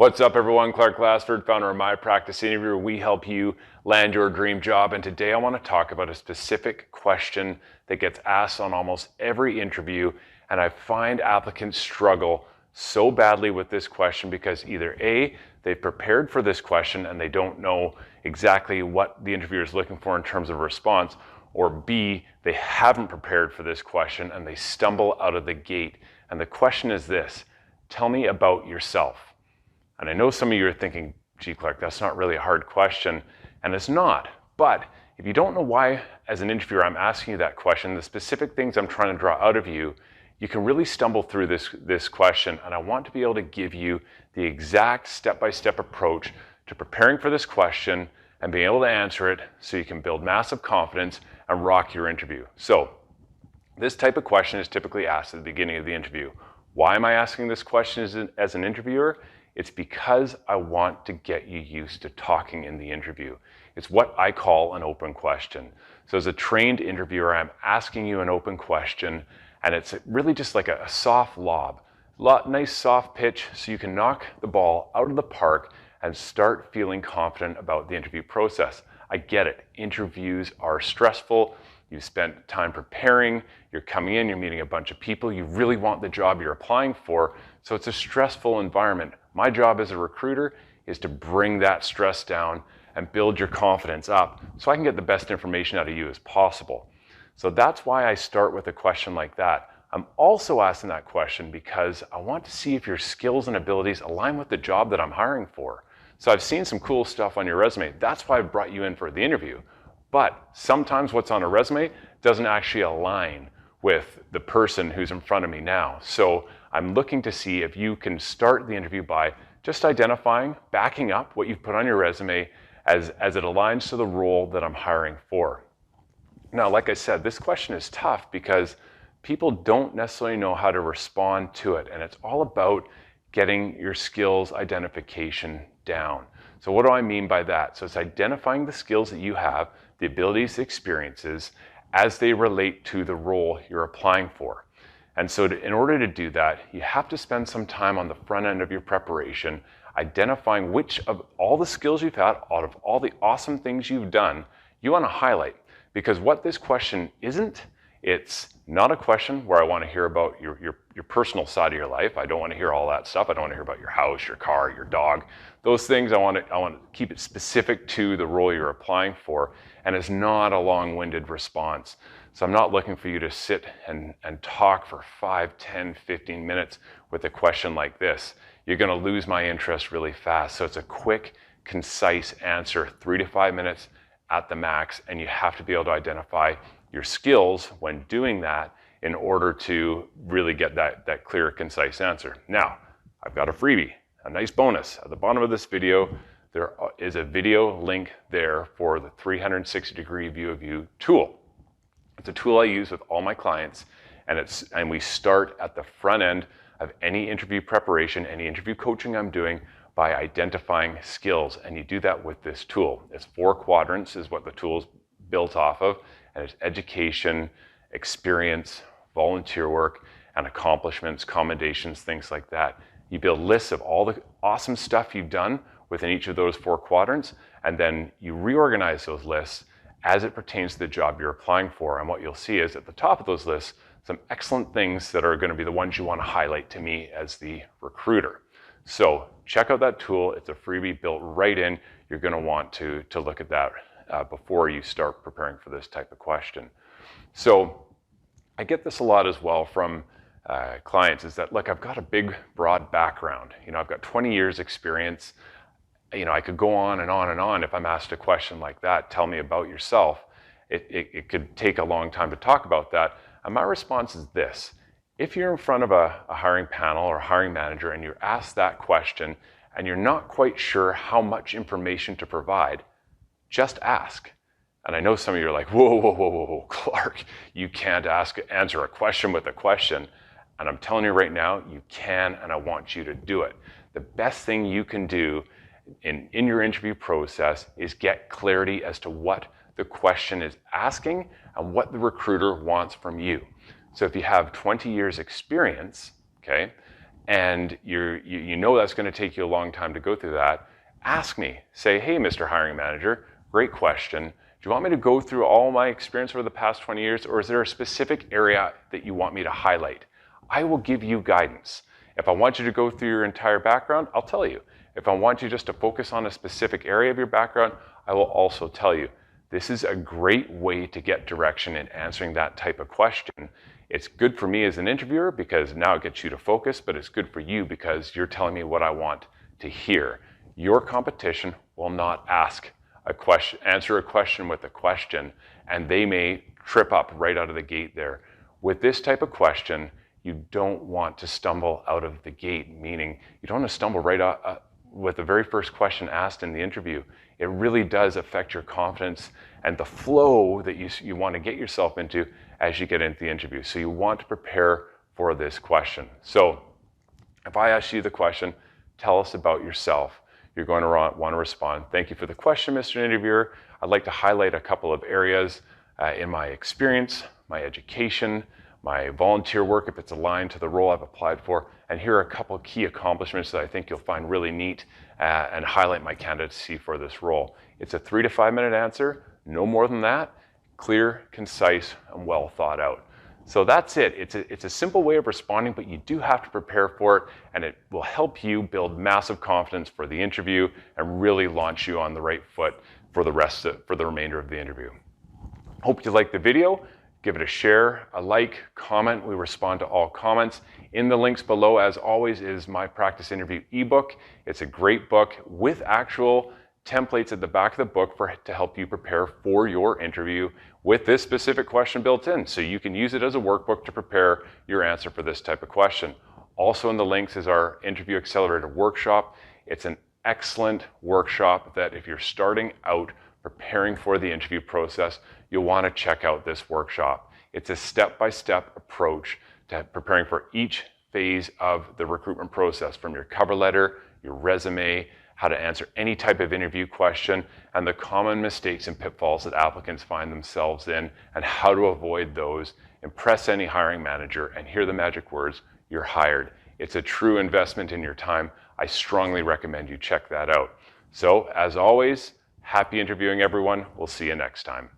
What's up, everyone? Clark Glassford, founder of My Practice Interviewer. We help you land your dream job. And today I want to talk about a specific question that gets asked on almost every interview. And I find applicants struggle so badly with this question because either A, they've prepared for this question and they don't know exactly what the interviewer is looking for in terms of response, or B, they haven't prepared for this question and they stumble out of the gate. And the question is this: tell me about yourself. And I know some of you are thinking, gee, Clark, that's not really a hard question. And it's not. But if you don't know why, as an interviewer, I'm asking you that question, the specific things I'm trying to draw out of you, you can really stumble through this question. And I want to be able to give you the exact step-by-step approach to preparing for this question and being able to answer it so you can build massive confidence and rock your interview. So this type of question is typically asked at the beginning of the interview. Why am I asking this question as an interviewer? It's because I want to get you used to talking in the interview. It's what I call an open question. So as a trained interviewer, I'm asking you an open question, and it's really just like a soft lob. Nice soft pitch so you can knock the ball out of the park and start feeling confident about the interview process. I get it. Interviews are stressful. You've spent time preparing, you're coming in, you're meeting a bunch of people, you really want the job you're applying for, so it's a stressful environment. My job as a recruiter is to bring that stress down and build your confidence up so I can get the best information out of you as possible. So that's why I start with a question like that. I'm also asking that question because I want to see if your skills and abilities align with the job that I'm hiring for. So I've seen some cool stuff on your resume. That's why I brought you in for the interview. But sometimes what's on a resume doesn't actually align with the person who's in front of me now. So I'm looking to see if you can start the interview by just identifying, backing up what you've put on your resume as it aligns to the role that I'm hiring for. Now, like I said, this question is tough because people don't necessarily know how to respond to it. And it's all about getting your skills identification down. So what do I mean by that? So it's identifying the skills that you have, the abilities, the experiences, as they relate to the role you're applying for. And so in order to do that, you have to spend some time on the front end of your preparation, identifying which of all the skills you've had, out of all the awesome things you've done, you want to highlight. Because what this question isn't, it's not a question where I want to hear about your personal side of your life. I don't want to hear all that stuff. I don't want to hear about your house, your car, your dog. Those things I want to keep it specific to the role you're applying for. And it's not a long-winded response. So I'm not looking for you to sit and talk for 5, 10, 15 minutes with a question like this. You're going to lose my interest really fast. So it's a quick, concise answer, 3 to 5 minutes at the max. And you have to be able to identify your skills when doing that in order to really get that clear, concise answer. Now, I've got a freebie, a nice bonus. At the bottom of this video, there is a video link there for the 360-degree view of you tool. It's a tool I use with all my clients, and we start at the front end of any interview preparation, any interview coaching I'm doing, by identifying skills, and you do that with this tool. It's 4 quadrants is what the tool is built off of, and it's education, experience, volunteer work, and accomplishments, commendations, things like that. You build lists of all the awesome stuff you've done within each of those 4 quadrants, and then you reorganize those lists as it pertains to the job you're applying for. And what you'll see is at the top of those lists, some excellent things that are going to be the ones you want to highlight to me as the recruiter. So check out that tool. It's a freebie built right in. You're going to want to look at that before you start preparing for this type of question. So I get this a lot as well from clients, is that, look, I've got a big, broad background. I've got 20 years experience. I could go on and on and on if I'm asked a question like that, tell me about yourself. It could take a long time to talk about that. And my response is this: if you're in front of a hiring panel or a hiring manager and you're asked that question and you're not quite sure how much information to provide, just ask. And I know some of you are like, whoa, Clark, you can't answer a question with a question. And I'm telling you right now, you can, and I want you to do it. The best thing you can do in your interview process is get clarity as to what the question is asking and what the recruiter wants from you. So if you have 20 years experience, okay, and you know that's going to take you a long time to go through that, ask me. Say, hey, Mr. Hiring Manager, great question. Do you want me to go through all my experience over the past 20 years, or is there a specific area that you want me to highlight? I will give you guidance. If I want you to go through your entire background, I'll tell you. If I want you just to focus on a specific area of your background, I will also tell you. This is a great way to get direction in answering that type of question. It's good for me as an interviewer because now it gets you to focus, but it's good for you because you're telling me what I want to hear. Your competition will not answer a question with a question, and they may trip up right out of the gate there. With this type of question, you don't want to stumble out of the gate, meaning you don't want to stumble right out with the very first question asked in the interview. It really does affect your confidence and the flow that you want to get yourself into as you get into the interview. So you want to prepare for this question. So if I ask you the question, tell us about yourself, you're going to want to respond. Thank you for the question, Mr. Interviewer. I'd like to highlight a couple of areas in my experience, my education, my volunteer work if it's aligned to the role I've applied for, and here are a couple of key accomplishments that I think you'll find really neat and highlight my candidacy for this role. It's a 3 to 5 minute answer, no more than that, clear, concise, and well thought out. So that's it. It's a simple way of responding, but you do have to prepare for it, and it will help you build massive confidence for the interview and really launch you on the right foot for the remainder of the interview. Hope you liked the video. Give it a share, a like, comment. We respond to all comments. In the links below, as always, is my practice interview ebook. It's a great book with actual templates at the back of the book to help you prepare for your interview with this specific question built in. So you can use it as a workbook to prepare your answer for this type of question. Also in the links is our Interview Accelerator workshop. It's an excellent workshop that if you're starting out preparing for the interview process, you'll want to check out this workshop. It's a step-by-step approach to preparing for each phase of the recruitment process, from your cover letter, your resume, how to answer any type of interview question, and the common mistakes and pitfalls that applicants find themselves in, and how to avoid those, impress any hiring manager, and hear the magic words, "You're hired." It's a true investment in your time. I strongly recommend you check that out. So, as always, happy interviewing, everyone. We'll see you next time.